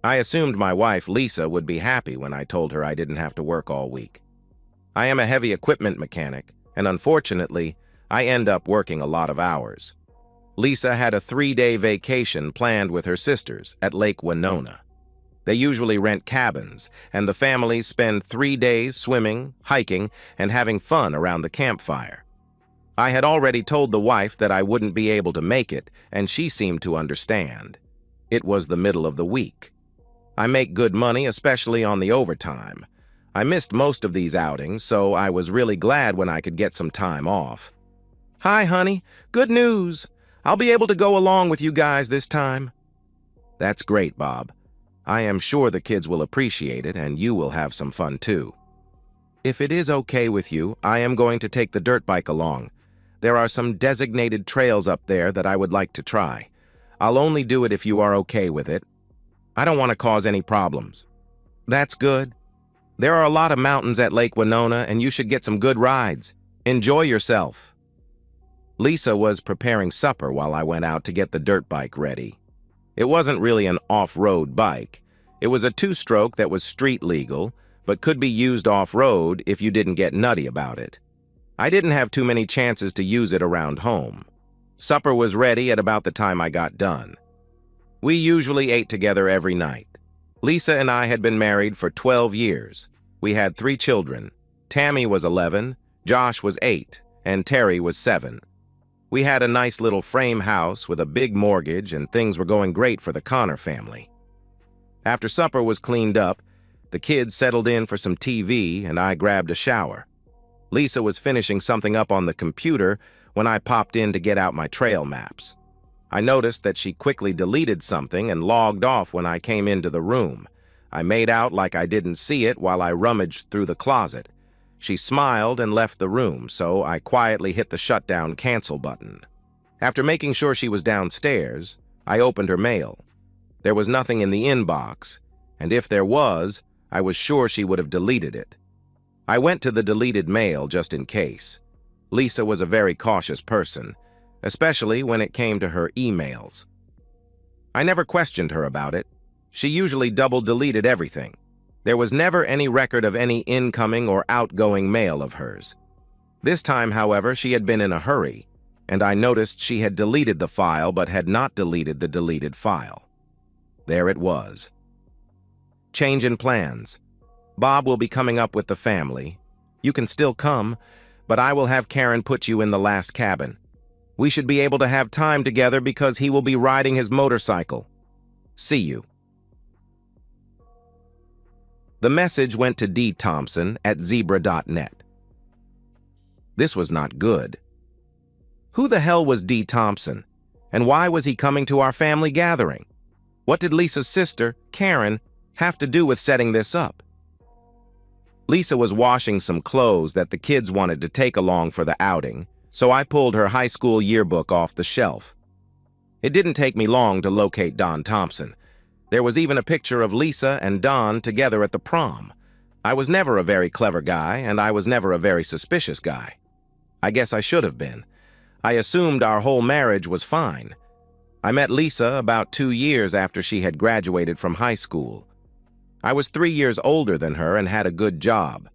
I assumed my wife, Lisa, would be happy when I told her I didn't have to work all week. I am a heavy equipment mechanic, and unfortunately, I end up working a lot of hours. Lisa had a 3-day vacation planned with her sisters at Lake Winona. They usually rent cabins, and the families spend 3 days swimming, hiking, and having fun around the campfire. I had already told the wife that I wouldn't be able to make it, and she seemed to understand. It was the middle of the week. I make good money, especially on the overtime. I missed most of these outings, so I was really glad when I could get some time off. "Hi, honey. Good news. I'll be able to go along with you guys this time." "That's great, Bob. I am sure the kids will appreciate it, and you will have some fun too. If it is okay with you, I am going to take the dirt bike along. There are some designated trails up there that I would like to try. I'll only do it if you are okay with it. I don't want to cause any problems." "That's good. There are a lot of mountains at Lake Winona, and you should get some good rides. Enjoy yourself." Lisa was preparing supper while I went out to get the dirt bike ready. It wasn't really an off-road bike. It was a 2-stroke that was street legal, but could be used off-road if you didn't get nutty about it. I didn't have too many chances to use it around home. Supper was ready at about the time I got done. We usually ate together every night. Lisa and I had been married for 12 years. We had 3 children. Tammy was 11, Josh was 8, and Terry was 7. We had a nice little frame house with a big mortgage, and things were going great for the Connor family. After supper was cleaned up, the kids settled in for some TV, and I grabbed a shower. Lisa was finishing something up on the computer when I popped in to get out my trail maps. I noticed that she quickly deleted something and logged off when I came into the room. I made out like I didn't see it while I rummaged through the closet. She smiled and left the room, so I quietly hit the shutdown cancel button. After making sure she was downstairs, I opened her mail. There was nothing in the inbox, and if there was, I was sure she would have deleted it. I went to the deleted mail just in case. Lisa was a very cautious person, especially when it came to her emails. I never questioned her about it. She usually double-deleted everything. There was never any record of any incoming or outgoing mail of hers. This time, however, she had been in a hurry, and I noticed she had deleted the file but had not deleted the deleted file. There it was. Change in plans. Bob will be coming up with the family. You can still come, but I will have Karen put you in the last cabin. We should be able to have time together because he will be riding his motorcycle. See you. The message went to dthompson@zebra.net. This was not good. Who the hell was D. Thompson? And why was he coming to our family gathering? What did Lisa's sister, Karen, have to do with setting this up? Lisa was washing some clothes that the kids wanted to take along for the outing, so I pulled her high school yearbook off the shelf. It didn't take me long to locate Don Thompson. There was even a picture of Lisa and Don together at the prom. I was never a very clever guy, and I was never a very suspicious guy. I guess I should have been. I assumed our whole marriage was fine. I met Lisa about 2 years after she had graduated from high school. I was 3 years older than her and had a good job.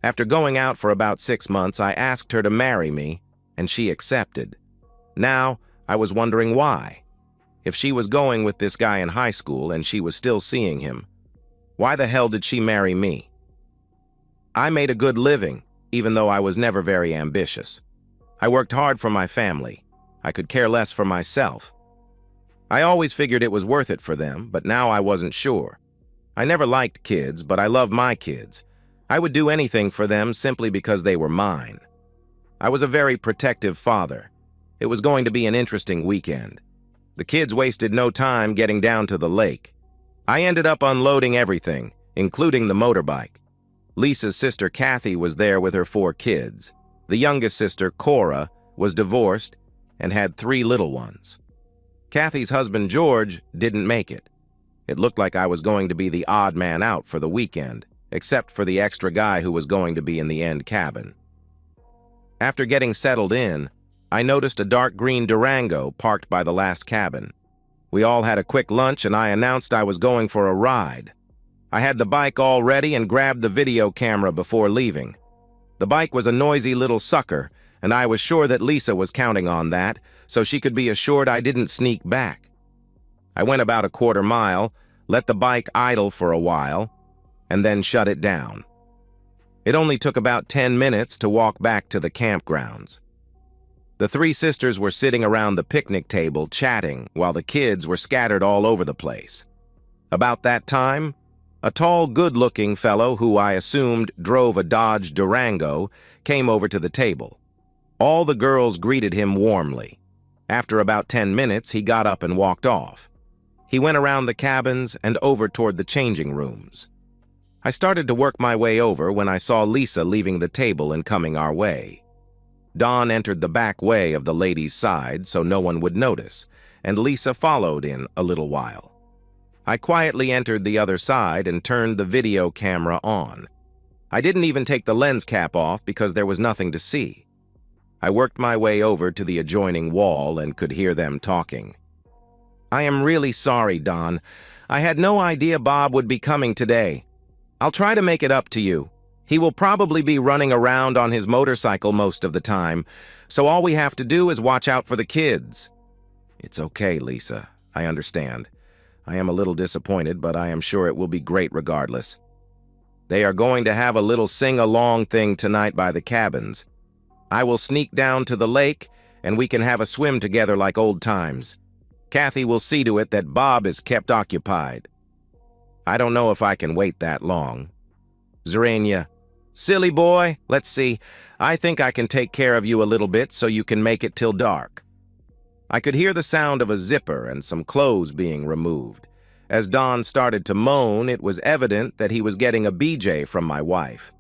After going out for about 6 months, I asked her to marry me, and she accepted. Now, I was wondering why. If she was going with this guy in high school and she was still seeing him, why the hell did she marry me? I made a good living, even though I was never very ambitious. I worked hard for my family. I could care less for myself. I always figured it was worth it for them, but now I wasn't sure. I never liked kids, but I loved my kids. I would do anything for them simply because they were mine. I was a very protective father. It was going to be an interesting weekend. The kids wasted no time getting down to the lake. I ended up unloading everything, including the motorbike. Lisa's sister Kathy was there with her 4 kids. The youngest sister, Cora, was divorced and had 3 little ones. Kathy's husband, George, didn't make it. It looked like I was going to be the odd man out for the weekend, except for the extra guy who was going to be in the end cabin. After getting settled in, I noticed a dark green Durango parked by the last cabin. We all had a quick lunch and I announced I was going for a ride. I had the bike all ready and grabbed the video camera before leaving. The bike was a noisy little sucker, and I was sure that Lisa was counting on that, so she could be assured I didn't sneak back. I went about a quarter mile, let the bike idle for a while, and then shut it down. It only took about 10 minutes to walk back to the campgrounds. The three sisters were sitting around the picnic table chatting while the kids were scattered all over the place. About that time, a tall, good-looking fellow who I assumed drove a Dodge Durango came over to the table. All the girls greeted him warmly. After about 10 minutes, he got up and walked off. He went around the cabins and over toward the changing rooms. I started to work my way over when I saw Lisa leaving the table and coming our way. Dawn entered the back way of the ladies' side so no one would notice, and Lisa followed in a little while. I quietly entered the other side and turned the video camera on. I didn't even take the lens cap off because there was nothing to see. I worked my way over to the adjoining wall and could hear them talking. "I am really sorry, Dawn. I had no idea Bob would be coming today. I'll try to make it up to you. He will probably be running around on his motorcycle most of the time, so all we have to do is watch out for the kids." "It's okay, Lisa. I understand. I am a little disappointed, but I am sure it will be great regardless. They are going to have a little sing-along thing tonight by the cabins. I will sneak down to the lake, and we can have a swim together like old times. Kathy will see to it that Bob is kept occupied. I don't know if I can wait that long. Zerania, silly boy, let's see. I think I can take care of you a little bit so you can make it till dark." I could hear the sound of a zipper and some clothes being removed. As Don started to moan, it was evident that he was getting a BJ from my wife.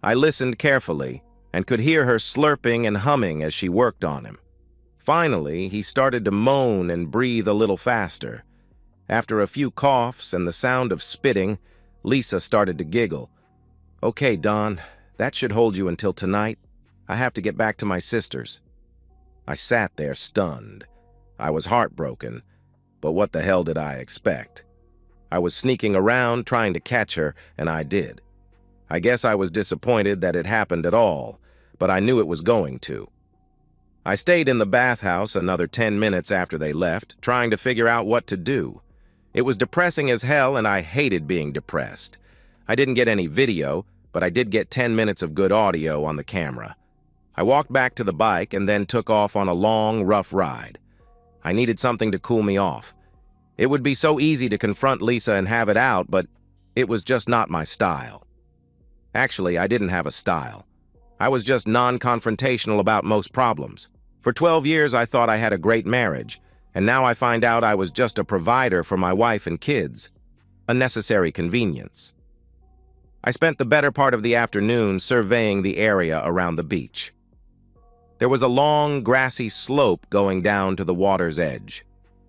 I listened carefully and could hear her slurping and humming as she worked on him. Finally, he started to moan and breathe a little faster. After a few coughs and the sound of spitting, Lisa started to giggle. "Okay, Don, that should hold you until tonight. I have to get back to my sisters." I sat there stunned. I was heartbroken, but what the hell did I expect? I was sneaking around trying to catch her, and I did. I guess I was disappointed that it happened at all, but I knew it was going to. I stayed in the bathhouse another 10 minutes after they left, trying to figure out what to do. It was depressing as hell, and I hated being depressed. I didn't get any video, but I did get 10 minutes of good audio on the camera. I walked back to the bike and then took off on a long, rough ride. I needed something to cool me off. It would be so easy to confront Lisa and have it out, but it was just not my style. Actually, I didn't have a style. I was just non-confrontational about most problems. For 12 years, I thought I had a great marriage, and now I find out I was just a provider for my wife and kids. A necessary convenience. I spent the better part of the afternoon surveying the area around the beach. There was a long, grassy slope going down to the water's edge.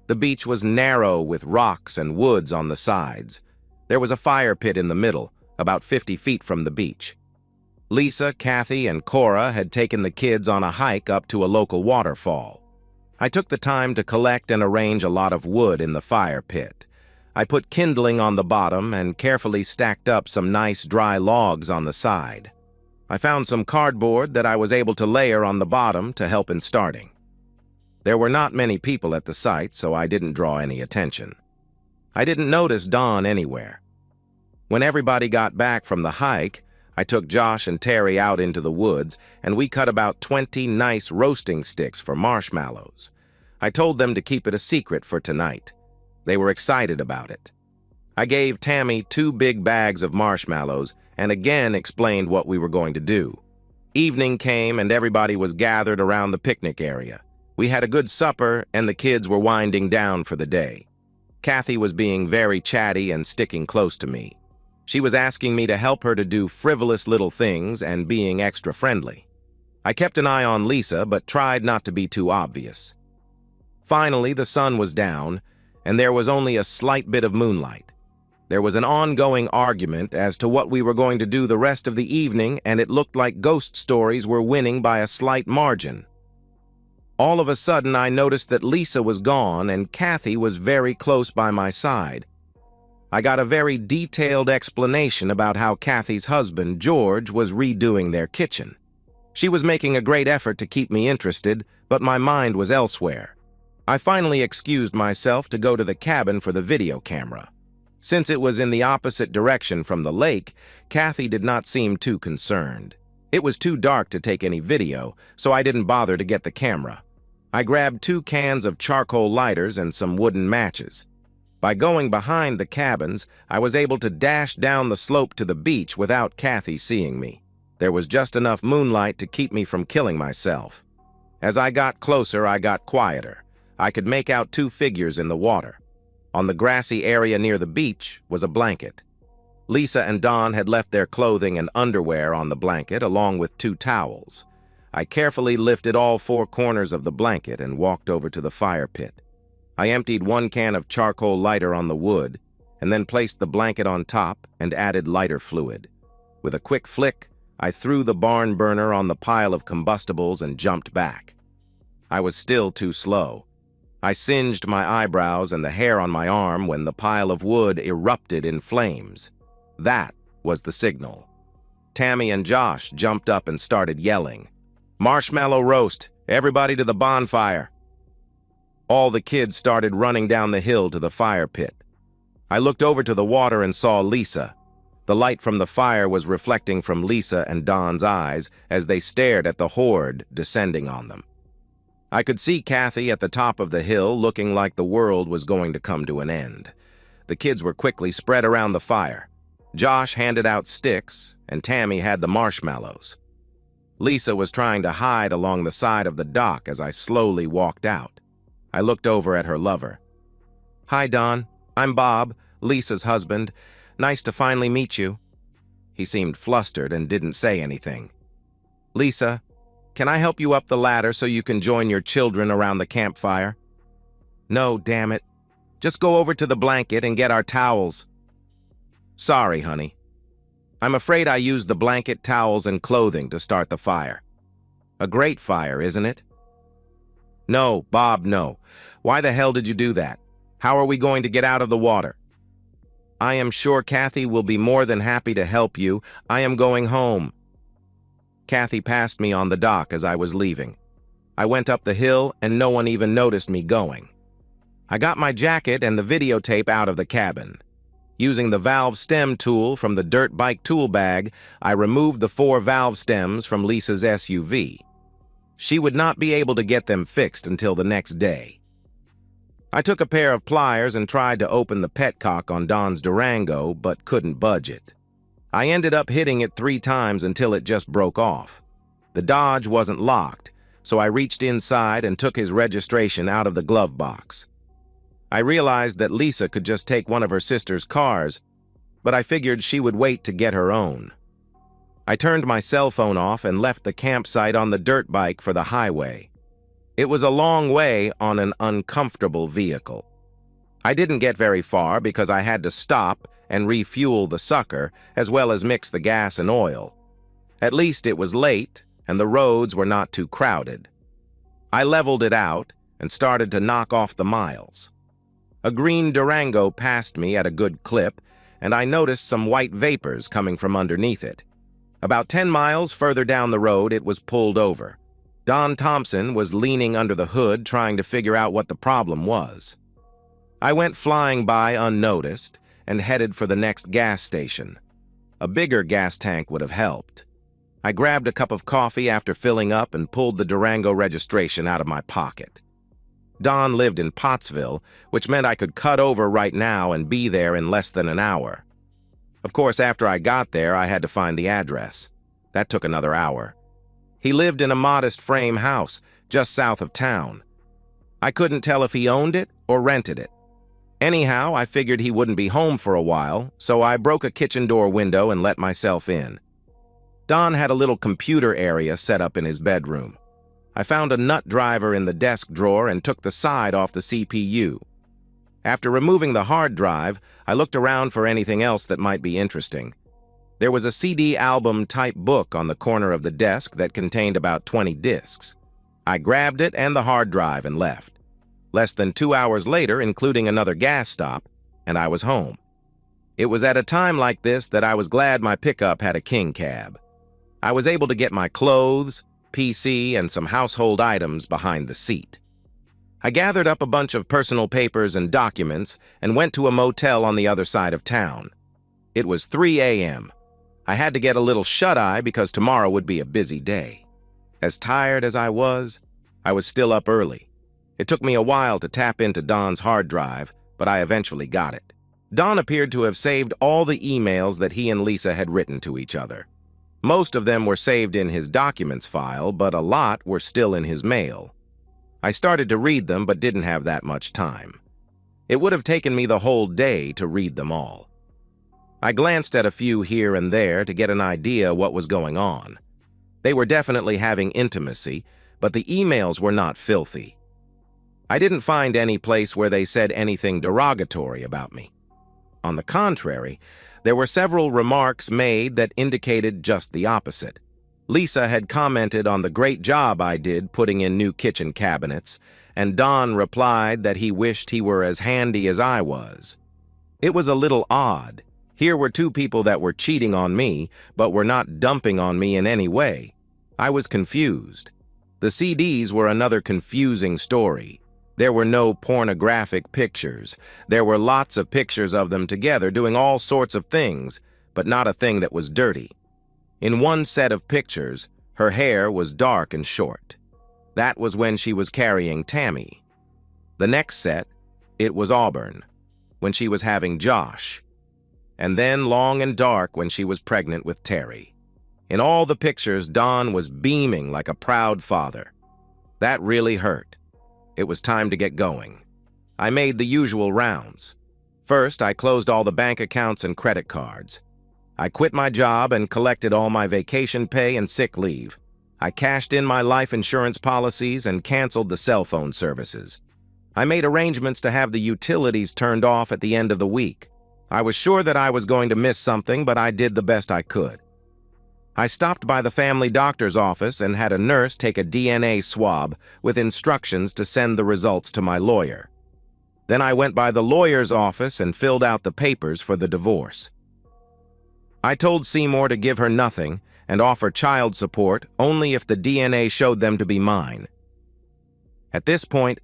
The beach was narrow with rocks and woods on the sides. There was a fire pit in the middle, about 50 feet from the beach. Lisa, Kathy, and Cora had taken the kids on a hike up to a local waterfall. I took the time to collect and arrange a lot of wood in the fire pit. I put kindling on the bottom and carefully stacked up some nice dry logs on the side. I found some cardboard that I was able to layer on the bottom to help in starting. There were not many people at the site, so I didn't draw any attention. I didn't notice Dawn anywhere. When everybody got back from the hike, I took Josh and Terry out into the woods, and we cut about 20 nice roasting sticks for marshmallows. I told them to keep it a secret for tonight. They were excited about it. I gave Tammy 2 big bags of marshmallows and again explained what we were going to do. Evening came and everybody was gathered around the picnic area. We had a good supper and the kids were winding down for the day. Kathy was being very chatty and sticking close to me. She was asking me to help her to do frivolous little things and being extra friendly. I kept an eye on Lisa, but tried not to be too obvious. Finally, the sun was down, and there was only a slight bit of moonlight. There was an ongoing argument as to what we were going to do the rest of the evening, and it looked like ghost stories were winning by a slight margin. All of a sudden, I noticed that Lisa was gone and Kathy was very close by my side. I got a very detailed explanation about how Kathy's husband, George, was redoing their kitchen. She was making a great effort to keep me interested, but my mind was elsewhere. I finally excused myself to go to the cabin for the video camera. Since it was in the opposite direction from the lake, Kathy did not seem too concerned. It was too dark to take any video, so I didn't bother to get the camera. I grabbed 2 cans of charcoal lighters and some wooden matches. By going behind the cabins, I was able to dash down the slope to the beach without Kathy seeing me. There was just enough moonlight to keep me from killing myself. As I got closer, I got quieter. I could make out 2 figures in the water. On the grassy area near the beach was a blanket. Lisa and Don had left their clothing and underwear on the blanket, along with 2 towels. I carefully lifted all 4 corners of the blanket and walked over to the fire pit. I emptied 1 can of charcoal lighter on the wood, and then placed the blanket on top and added lighter fluid. With a quick flick, I threw the barn burner on the pile of combustibles and jumped back. I was still too slow. I singed my eyebrows and the hair on my arm when the pile of wood erupted in flames. That was the signal. Tammy and Josh jumped up and started yelling, "Marshmallow roast! Everybody to the bonfire!" All the kids started running down the hill to the fire pit. I looked over to the water and saw Lisa. The light from the fire was reflecting from Lisa and Don's eyes as they stared at the horde descending on them. I could see Kathy at the top of the hill looking like the world was going to come to an end. The kids were quickly spread around the fire. Josh handed out sticks, and Tammy had the marshmallows. Lisa was trying to hide along the side of the dock as I slowly walked out. I looked over at her lover. "Hi, Don. I'm Bob, Lisa's husband. Nice to finally meet you." He seemed flustered and didn't say anything. "Lisa, can I help you up the ladder so you can join your children around the campfire?" "No, damn it. Just go over to the blanket and get our towels." "Sorry, honey. I'm afraid I used the blanket, towels, and clothing to start the fire." "A great fire, isn't it?" "No, Bob, no. Why the hell did you do that? How are we going to get out of the water?" "I am sure Kathy will be more than happy to help you. I am going home." Kathy passed me on the dock as I was leaving. I went up the hill and no one even noticed me going. I got my jacket and the videotape out of the cabin. Using the valve stem tool from the dirt bike tool bag, I removed the 4 valve stems from Lisa's SUV. She would not be able to get them fixed until the next day. I took a pair of pliers and tried to open the petcock on Don's Durango, but couldn't budge it. I ended up hitting it 3 times until it just broke off. The Dodge wasn't locked, so I reached inside and took his registration out of the glove box. I realized that Lisa could just take one of her sister's cars, but I figured she would wait to get her own. I turned my cell phone off and left the campsite on the dirt bike for the highway. It was a long way on an uncomfortable vehicle. I didn't get very far because I had to stop and refuel the sucker, as well as mix the gas and oil. At least it was late, and the roads were not too crowded. I leveled it out and started to knock off the miles. A green Durango passed me at a good clip, and I noticed some white vapors coming from underneath it. About 10 miles further down the road, it was pulled over. Don Thompson was leaning under the hood trying to figure out what the problem was. I went flying by unnoticed and headed for the next gas station. A bigger gas tank would have helped. I grabbed a cup of coffee after filling up and pulled the Durango registration out of my pocket. Don lived in Pottsville, which meant I could cut over right now and be there in less than an hour. Of course, after I got there, I had to find the address. That took another hour. He lived in a modest frame house just south of town. I couldn't tell if he owned it or rented it. Anyhow, I figured he wouldn't be home for a while, so I broke a kitchen door window and let myself in. Don had a little computer area set up in his bedroom. I found a nut driver in the desk drawer and took the side off the CPU. After removing the hard drive, I looked around for anything else that might be interesting. There was a CD album-type book on the corner of the desk that contained about 20 discs. I grabbed it and the hard drive and left. Less than 2 hours later, including another gas stop, and I was home. It was at a time like this that I was glad my pickup had a king cab. I was able to get my clothes, PC, and some household items behind the seat. I gathered up a bunch of personal papers and documents and went to a motel on the other side of town. It was 3 a.m. I had to get a little shut-eye because tomorrow would be a busy day. As tired as I was still up early. It took me a while to tap into Don's hard drive, but I eventually got it. Don appeared to have saved all the emails that he and Lisa had written to each other. Most of them were saved in his documents file, but a lot were still in his mail. I started to read them, but didn't have that much time. It would have taken me the whole day to read them all. I glanced at a few here and there to get an idea what was going on. They were definitely having intimacy, but the emails were not filthy. I didn't find any place where they said anything derogatory about me. On the contrary, there were several remarks made that indicated just the opposite. Lisa had commented on the great job I did putting in new kitchen cabinets, and Don replied that he wished he were as handy as I was. It was a little odd. Here were two people that were cheating on me, but were not dumping on me in any way. I was confused. The CDs were another confusing story. There were no pornographic pictures. There were lots of pictures of them together doing all sorts of things, but not a thing that was dirty. In one set of pictures, her hair was dark and short. That was when she was carrying Tammy. The next set, it was auburn, when she was having Josh. And then long and dark when she was pregnant with Terry. In all the pictures, Don was beaming like a proud father. That really hurt. It was time to get going. I made the usual rounds. First, I closed all the bank accounts and credit cards. I quit my job and collected all my vacation pay and sick leave. I cashed in my life insurance policies and canceled the cell phone services. I made arrangements to have the utilities turned off at the end of the week. I was sure that I was going to miss something, but I did the best I could. I stopped by the family doctor's office and had a nurse take a DNA swab with instructions to send the results to my lawyer. Then I went by the lawyer's office and filled out the papers for the divorce. I told Seymour to give her nothing and offer child support only if the DNA showed them to be mine. At this point,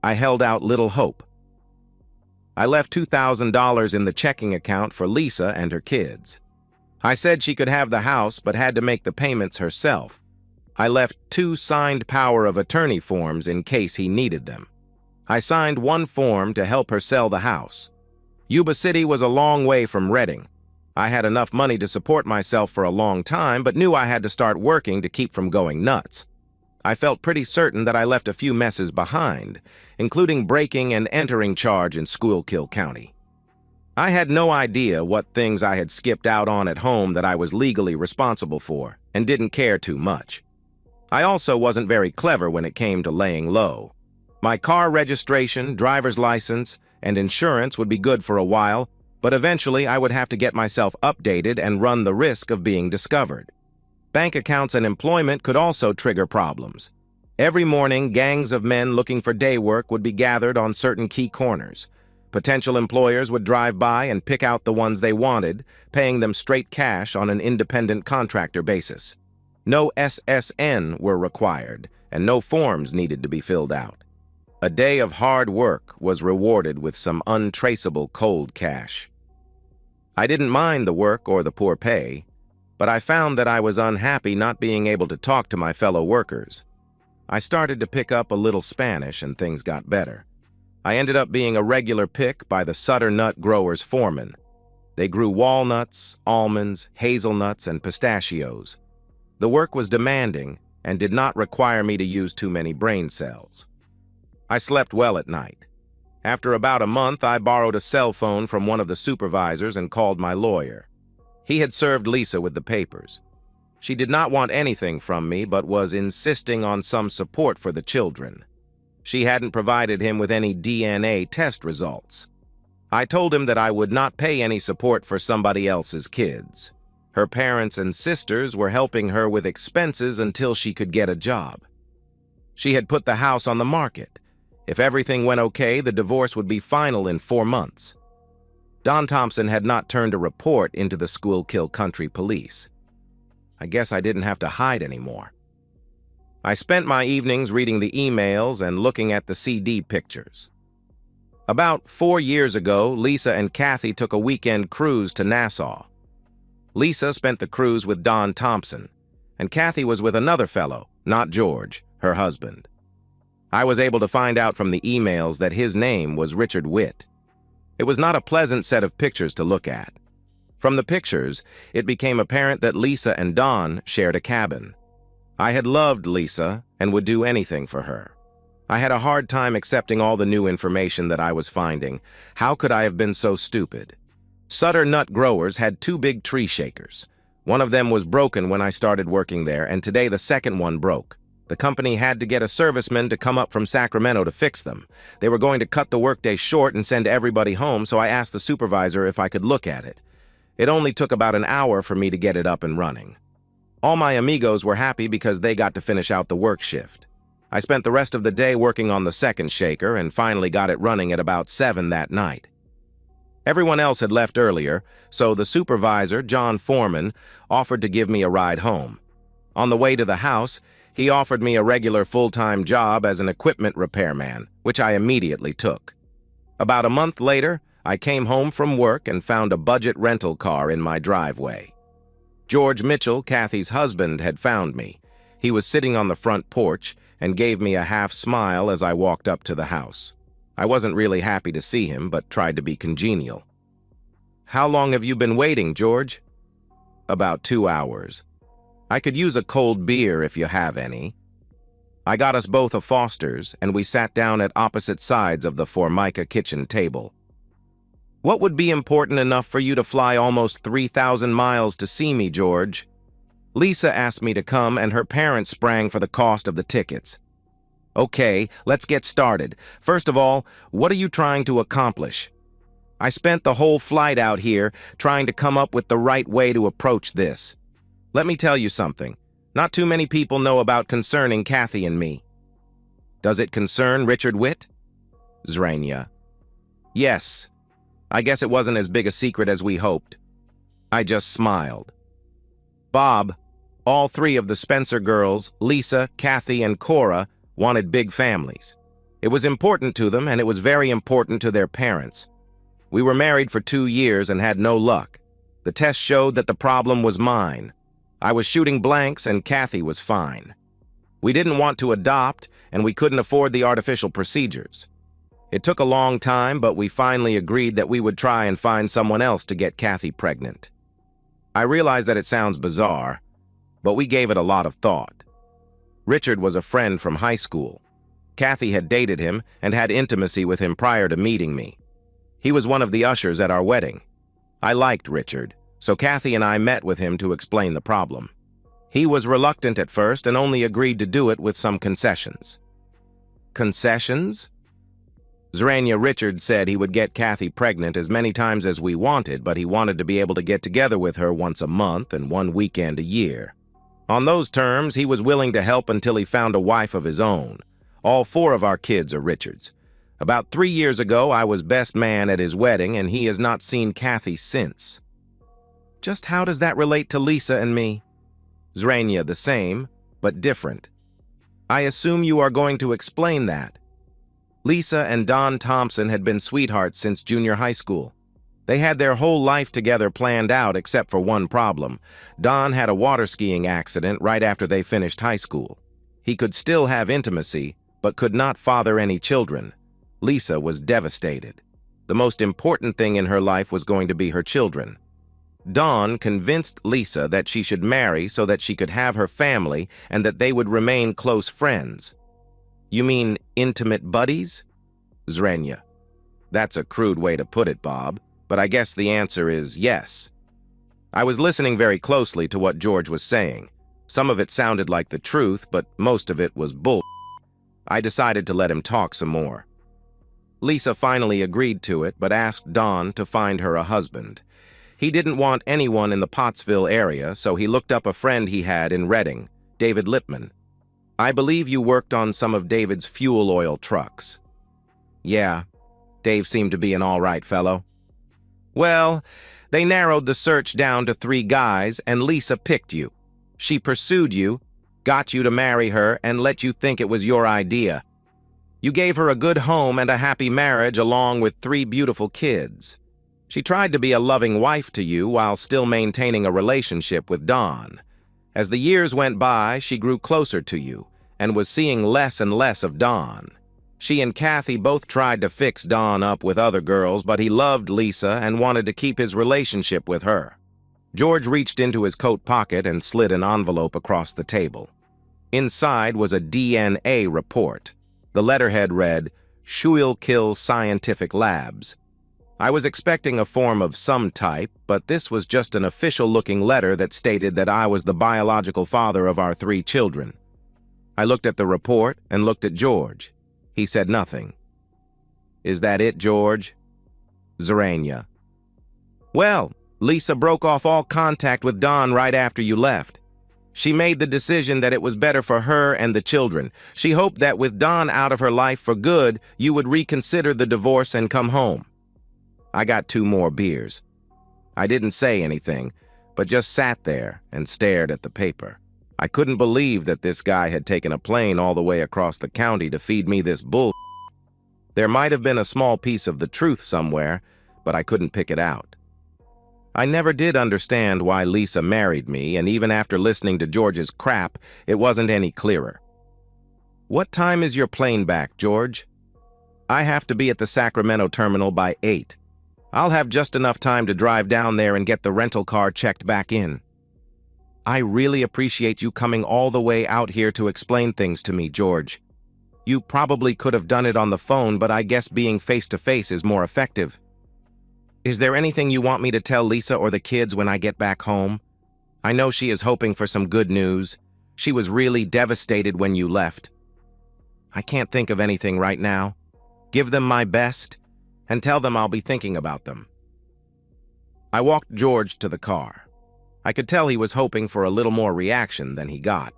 I held out little hope. I left $2,000 in the checking account for Lisa and her kids. I said she could have the house but had to make the payments herself. I left 2 signed power of attorney forms in case he needed them. I signed one form to help her sell the house. Yuba City was a long way from Redding. I had enough money to support myself for a long time, but knew I had to start working to keep from going nuts. I felt pretty certain that I left a few messes behind, including breaking and entering charge in Schuylkill County. I had no idea what things I had skipped out on at home that I was legally responsible for, and didn't care too much. I also wasn't very clever when it came to laying low. My car registration, driver's license, and insurance would be good for a while, but eventually I would have to get myself updated and run the risk of being discovered. Bank accounts and employment could also trigger problems. Every morning, gangs of men looking for day work would be gathered on certain key corners. Potential employers would drive by and pick out the ones they wanted, paying them straight cash on an independent contractor basis. No SSN were required, and no forms needed to be filled out. A day of hard work was rewarded with some untraceable cold cash. I didn't mind the work or the poor pay, but I found that I was unhappy not being able to talk to my fellow workers. I started to pick up a little Spanish and things got better. I ended up being a regular pick by the Sutter Nut Growers foreman. They grew walnuts, almonds, hazelnuts, and pistachios. The work was demanding and did not require me to use too many brain cells. I slept well at night. After about a month, I borrowed a cell phone from one of the supervisors and called my lawyer. He had served Lisa with the papers. She did not want anything from me, but was insisting on some support for the children. She hadn't provided him with any DNA test results. I told him that I would not pay any support for somebody else's kids. Her parents and sisters were helping her with expenses until she could get a job. She had put the house on the market. If everything went okay, the divorce would be final in 4 months. Don Thompson had not turned a report into the Schuylkill Country Police. I guess I didn't have to hide anymore. I spent my evenings reading the emails and looking at the CD pictures. About 4 years ago, Lisa and Kathy took a weekend cruise to Nassau. Lisa spent the cruise with Don Thompson, and Kathy was with another fellow, not George, her husband. I was able to find out from the emails that his name was Richard Witt. It was not a pleasant set of pictures to look at. From the pictures, it became apparent that Lisa and Don shared a cabin. I had loved Lisa and would do anything for her. I had a hard time accepting all the new information that I was finding. How could I have been so stupid? Sutter Nut Growers had 2 big tree shakers. One of them was broken when I started working there, and today the second one broke. The company had to get a serviceman to come up from Sacramento to fix them. They were going to cut the workday short and send everybody home, so I asked the supervisor if I could look at it. It only took about an hour for me to get it up and running. All my amigos were happy because they got to finish out the work shift. I spent the rest of the day working on the second shaker and finally got it running at about 7 that night. Everyone else had left earlier, so the supervisor, John Foreman, offered to give me a ride home. On the way to the house, he offered me a regular full-time job as an equipment repairman, which I immediately took. About a month later, I came home from work and found a budget rental car in my driveway. George Mitchell, Kathy's husband, had found me. He was sitting on the front porch and gave me a half smile as I walked up to the house. I wasn't really happy to see him, but tried to be congenial. "How long have you been waiting, George?" "About 2 hours. I could use a cold beer if you have any." I got us both a Foster's, and we sat down at opposite sides of the Formica kitchen table. "What would be important enough for you to fly almost 3,000 miles to see me, George?" "Lisa asked me to come, and her parents sprang for the cost of the tickets." "Okay, let's get started. First of all, what are you trying to accomplish?" "I spent the whole flight out here trying to come up with the right way to approach this. Let me tell you something. Not too many people know about concerning Kathy and me." "Does it concern Richard Witt?" Zrania. "Yes. I guess it wasn't as big a secret as we hoped." I just smiled. "Bob, all 3 of the Spencer girls, Lisa, Kathy, and Cora, wanted big families. It was important to them, and it was very important to their parents. We were married for 2 years and had no luck. The test showed that the problem was mine. I was shooting blanks and Kathy was fine. We didn't want to adopt, and we couldn't afford the artificial procedures. It took a long time, but we finally agreed that we would try and find someone else to get Kathy pregnant. I realize that it sounds bizarre, but we gave it a lot of thought. Richard was a friend from high school. Kathy had dated him and had intimacy with him prior to meeting me. He was one of the ushers at our wedding. I liked Richard, so Kathy and I met with him to explain the problem. He was reluctant at first and only agreed to do it with some concessions." "Concessions?" Zrania. "Richard said he would get Kathy pregnant as many times as we wanted, but he wanted to be able to get together with her once a month and 1 weekend a year. On those terms, he was willing to help until he found a wife of his own. All 4 of our kids are Richard's. About 3 years ago, I was best man at his wedding, and he has not seen Kathy since." "Just how does that relate to Lisa and me?" Zrania. "The same, but different." "I assume you are going to explain that." Lisa and Don Thompson had been sweethearts since junior high school. They had their whole life together planned out except for one problem. Don had a water skiing accident right after they finished high school. He could still have intimacy, but could not father any children. Lisa was devastated. The most important thing in her life was going to be her children. Don convinced Lisa that she should marry so that she could have her family and that they would remain close friends. "You mean intimate buddies?" Zrania. "That's a crude way to put it, Bob, but I guess the answer is yes." I was listening very closely to what George was saying. Some of it sounded like the truth, but most of it was bull. I decided to let him talk some more. Lisa finally agreed to it, but asked Don to find her a husband. He didn't want anyone in the Pottsville area, so he looked up a friend he had in Reading, David Lipman. I believe you worked on some of David's fuel oil trucks. Yeah, Dave seemed to be an all-right fellow. Well, they narrowed the search down to 3 guys, and Lisa picked you. She pursued you, got you to marry her, and let you think it was your idea. You gave her a good home and a happy marriage along with 3 beautiful kids. She tried to be a loving wife to you while still maintaining a relationship with Don. As the years went by, she grew closer to you and was seeing less and less of Don. She and Kathy both tried to fix Don up with other girls, but he loved Lisa and wanted to keep his relationship with her. George reached into his coat pocket and slid an envelope across the table. Inside was a DNA report. The letterhead read, Schuylkill Scientific Labs. I was expecting a form of some type, but this was just an official-looking letter that stated that I was the biological father of our 3 children. I looked at the report and looked at George. He said nothing. Is that it, George? Zerania. Well, Lisa broke off all contact with Don right after you left. She made the decision that it was better for her and the children. She hoped that with Don out of her life for good, you would reconsider the divorce and come home. I got 2 more beers. I didn't say anything, but just sat there and stared at the paper. I couldn't believe that this guy had taken a plane all the way across the county to feed me this bull. There might have been a small piece of the truth somewhere, but I couldn't pick it out. I never did understand why Lisa married me, and even after listening to George's crap, it wasn't any clearer. What time is your plane back, George? I have to be at the Sacramento terminal by 8. I'll have just enough time to drive down there and get the rental car checked back in. I really appreciate you coming all the way out here to explain things to me, George. You probably could have done it on the phone, but I guess being face-to-face is more effective. Is there anything you want me to tell Lisa or the kids when I get back home? I know she is hoping for some good news. She was really devastated when you left. I can't think of anything right now. Give them my best, and tell them I'll be thinking about them. I walked George to the car. I could tell he was hoping for a little more reaction than he got.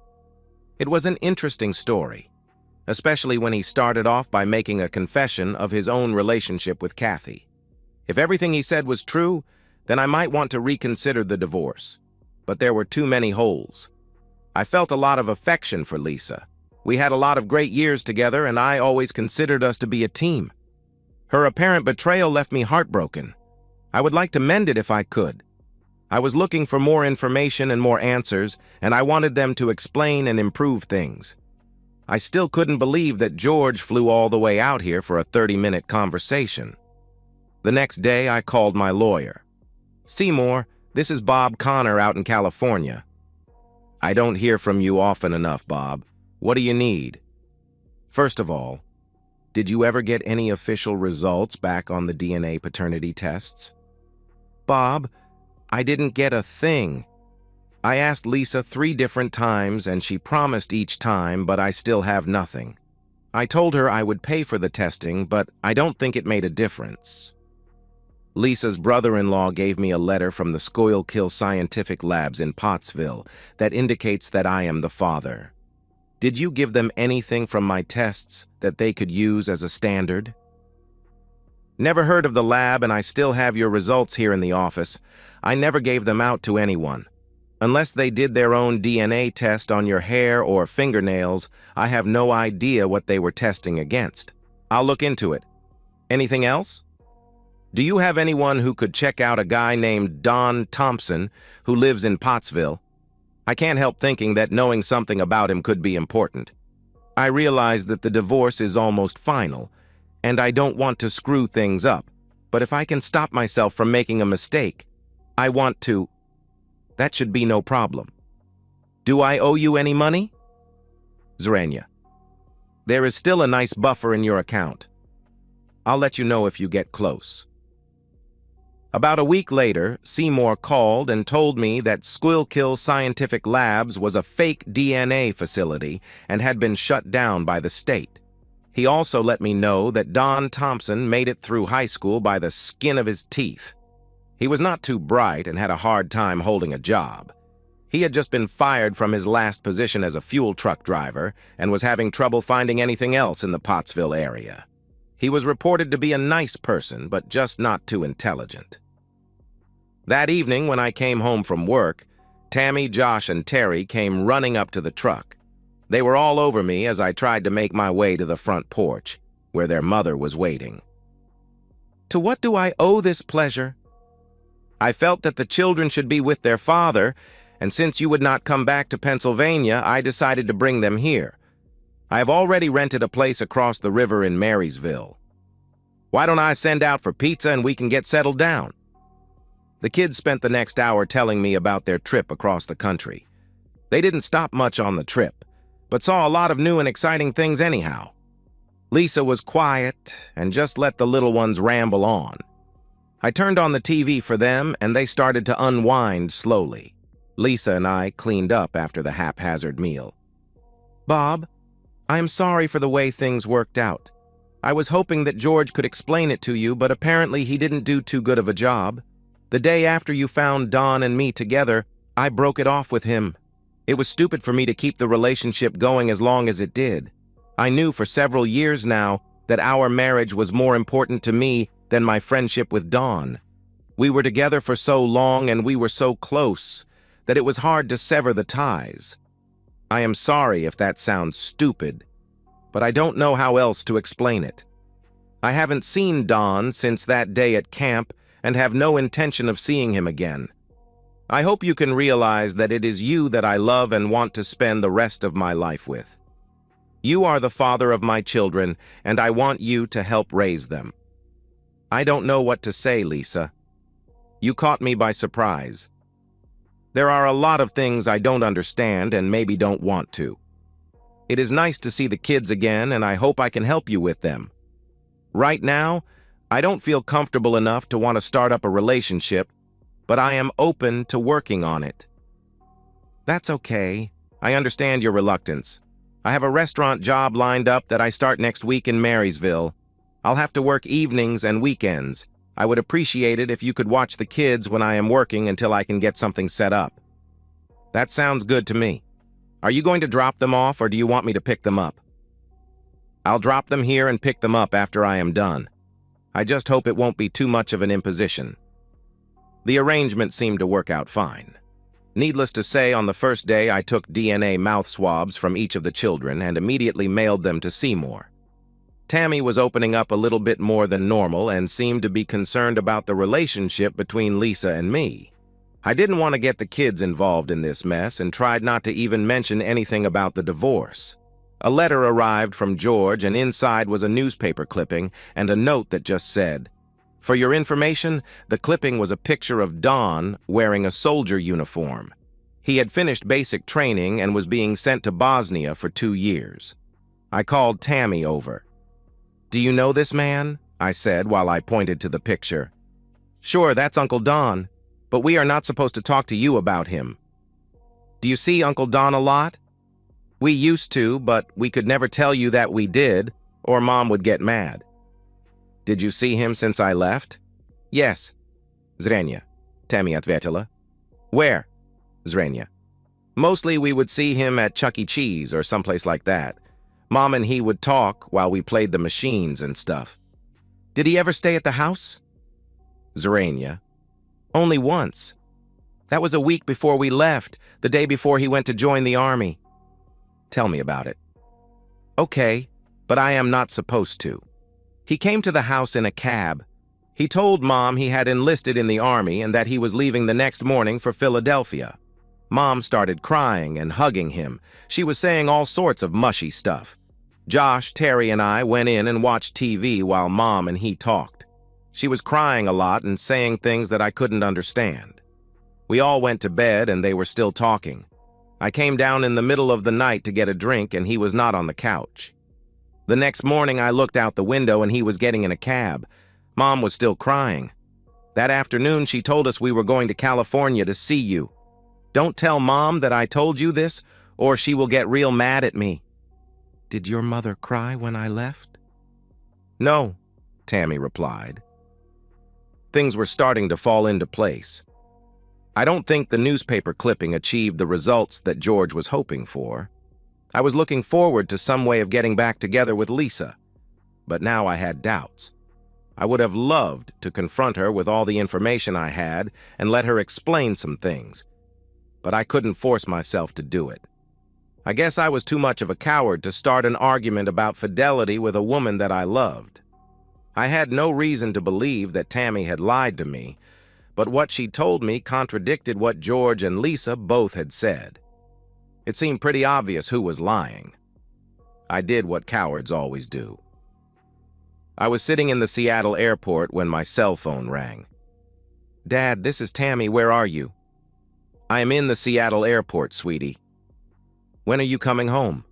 It was an interesting story, especially when he started off by making a confession of his own relationship with Kathy. If everything he said was true, then I might want to reconsider the divorce. But there were too many holes. I felt a lot of affection for Lisa. We had a lot of great years together, and I always considered us to be a team. Her apparent betrayal left me heartbroken. I would like to mend it if I could. I was looking for more information and more answers, and I wanted them to explain and improve things. I still couldn't believe that George flew all the way out here for a 30-minute conversation. The next day, I called my lawyer. Seymour, this is Bob Connor out in California. I don't hear from you often enough, Bob. What do you need? First of all, did you ever get any official results back on the DNA paternity tests? Bob, I didn't get a thing. I asked Lisa 3 different times, and she promised each time, but I still have nothing. I told her I would pay for the testing, but I don't think it made a difference. Lisa's brother-in-law gave me a letter from the Schuylkill Scientific Labs in Pottsville that indicates that I am the father. Did you give them anything from my tests that they could use as a standard? Never heard of the lab, and I still have your results here in the office. I never gave them out to anyone. Unless they did their own DNA test on your hair or fingernails, I have no idea what they were testing against. I'll look into it. Anything else? Do you have anyone who could check out a guy named Don Thompson who lives in Pottsville? I can't help thinking that knowing something about him could be important. I realize that the divorce is almost final, and I don't want to screw things up, but if I can stop myself from making a mistake, I want to. That should be no problem. Do I owe you any money? Zerania. There is still a nice buffer in your account. I'll let you know if you get close. About a week later, Seymour called and told me that Schuylkill Scientific Labs was a fake DNA facility and had been shut down by the state. He also let me know that Don Thompson made it through high school by the skin of his teeth. He was not too bright and had a hard time holding a job. He had just been fired from his last position as a fuel truck driver and was having trouble finding anything else in the Pottsville area. He was reported to be a nice person, but just not too intelligent. That evening, when I came home from work, Tammy, Josh, and Terry came running up to the truck. They were all over me as I tried to make my way to the front porch, where their mother was waiting. "To what do I owe this pleasure?" "I felt that the children should be with their father, and since you would not come back to Pennsylvania, I decided to bring them here. I have already rented a place across the river in Marysville. Why don't I send out for pizza and we can get settled down?" The kids spent the next hour telling me about their trip across the country. They didn't stop much on the trip, but saw a lot of new and exciting things anyhow. Lisa was quiet and just let the little ones ramble on. I turned on the TV for them, and they started to unwind slowly. Lisa and I cleaned up after the haphazard meal. "Bob, I am sorry for the way things worked out. I was hoping that George could explain it to you, but apparently he didn't do too good of a job. The day after you found Don and me together, I broke it off with him. It was stupid for me to keep the relationship going as long as it did. I knew for several years now that our marriage was more important to me than my friendship with Don. We were together for so long and we were so close that it was hard to sever the ties. I am sorry if that sounds stupid, but I don't know how else to explain it. I haven't seen Don since that day at camp and have no intention of seeing him again. I hope you can realize that it is you that I love and want to spend the rest of my life with. You are the father of my children, and I want you to help raise them." I don't know what to say, Lisa. You caught me by surprise. There are a lot of things I don't understand and maybe don't want to. It is nice to see the kids again, and I hope I can help you with them. Right now, I don't feel comfortable enough to want to start up a relationship, but I am open to working on it. That's okay. I understand your reluctance. I have a restaurant job lined up that I start next week in Marysville. I'll have to work evenings and weekends. I would appreciate it if you could watch the kids when I am working until I can get something set up. That sounds good to me. Are you going to drop them off, or do you want me to pick them up? I'll drop them here and pick them up after I am done. I just hope it won't be too much of an imposition. The arrangement seemed to work out fine. Needless to say, on the first day I took DNA mouth swabs from each of the children and immediately mailed them to Seymour. Tammy was opening up a little bit more than normal and seemed to be concerned about the relationship between Lisa and me. I didn't want to get the kids involved in this mess and tried not to even mention anything about the divorce. A letter arrived from George, and inside was a newspaper clipping and a note that just said, "For your information, the clipping was a picture of Don wearing a soldier uniform. He had finished basic training and was being sent to Bosnia for 2 years." I called Tammy over. "Do you know this man?" I said while I pointed to the picture. "Sure, that's Uncle Don, but we are not supposed to talk to you about him." "Do you see Uncle Don a lot?" "We used to, but we could never tell you that we did, or Mom would get mad." "Did you see him since I left?" "Yes." "Zrenia," Tammy ответила. "Where?" "Zrenia." "Mostly we would see him at Chuck E. Cheese or someplace like that. Mom and he would talk while we played the machines and stuff." "Did he ever stay at the house?" "Zrenia." "Only once. That was a week before we left, the day before he went to join the army." "Tell me about it." "Okay, but I am not supposed to. He came to the house in a cab. He told Mom he had enlisted in the army and that he was leaving the next morning for Philadelphia. Mom started crying and hugging him. She was saying all sorts of mushy stuff. Josh, Terry, and I went in and watched TV while Mom and he talked. She was crying a lot and saying things that I couldn't understand. We all went to bed and they were still talking. I came down in the middle of the night to get a drink and he was not on the couch. The next morning I looked out the window and he was getting in a cab. Mom was still crying. That afternoon she told us we were going to California to see you. Don't tell Mom that I told you this, or she will get real mad at me." "Did your mother cry when I left?" "No," Tammy replied. Things were starting to fall into place. I don't think the newspaper clipping achieved the results that George was hoping for. I was looking forward to some way of getting back together with Lisa, but now I had doubts. I would have loved to confront her with all the information I had and let her explain some things, but I couldn't force myself to do it. I guess I was too much of a coward to start an argument about fidelity with a woman that I loved. I had no reason to believe that Tammy had lied to me, but what she told me contradicted what George and Lisa both had said. It seemed pretty obvious who was lying. I did what cowards always do. I was sitting in the Seattle airport when my cell phone rang. "Dad, this is Tammy. Where are you?" "I am in the Seattle airport, sweetie." "When are you coming home?"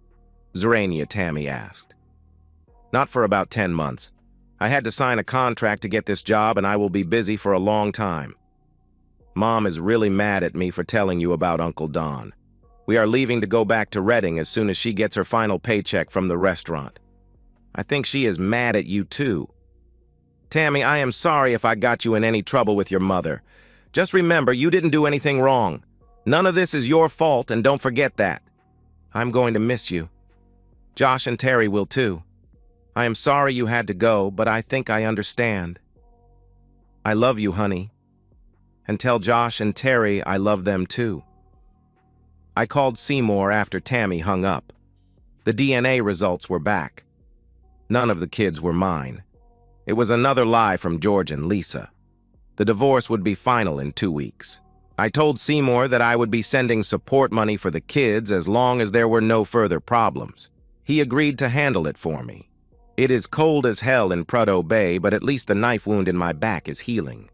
Zerania Tammy asked. "Not for about 10 months. I had to sign a contract to get this job, and I will be busy for a long time. Mom is really mad at me for telling you about Uncle Don. We are leaving to go back to Redding as soon as she gets her final paycheck from the restaurant. I think she is mad at you too. Tammy, I am sorry if I got you in any trouble with your mother. Just remember, you didn't do anything wrong. None of this is your fault, and don't forget that. I'm going to miss you. Josh and Terry will too. I am sorry you had to go, but I think I understand. I love you, honey. And tell Josh and Terry I love them too." I called Seymour after Tammy hung up. The DNA results were back. None of the kids were mine. It was another lie from George and Lisa. The divorce would be final in 2 weeks. I told Seymour that I would be sending support money for the kids as long as there were no further problems. He agreed to handle it for me. It is cold as hell in Prudhoe Bay, but at least the knife wound in my back is healing.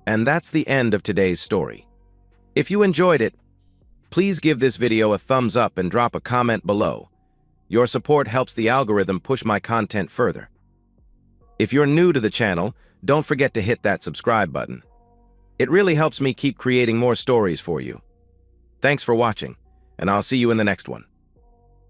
And that's the end of today's story. If you enjoyed it, please give this video a thumbs up and drop a comment below. Your support helps the algorithm push my content further. If you're new to the channel, don't forget to hit that subscribe button. It really helps me keep creating more stories for you. Thanks for watching, and I'll see you in the next one.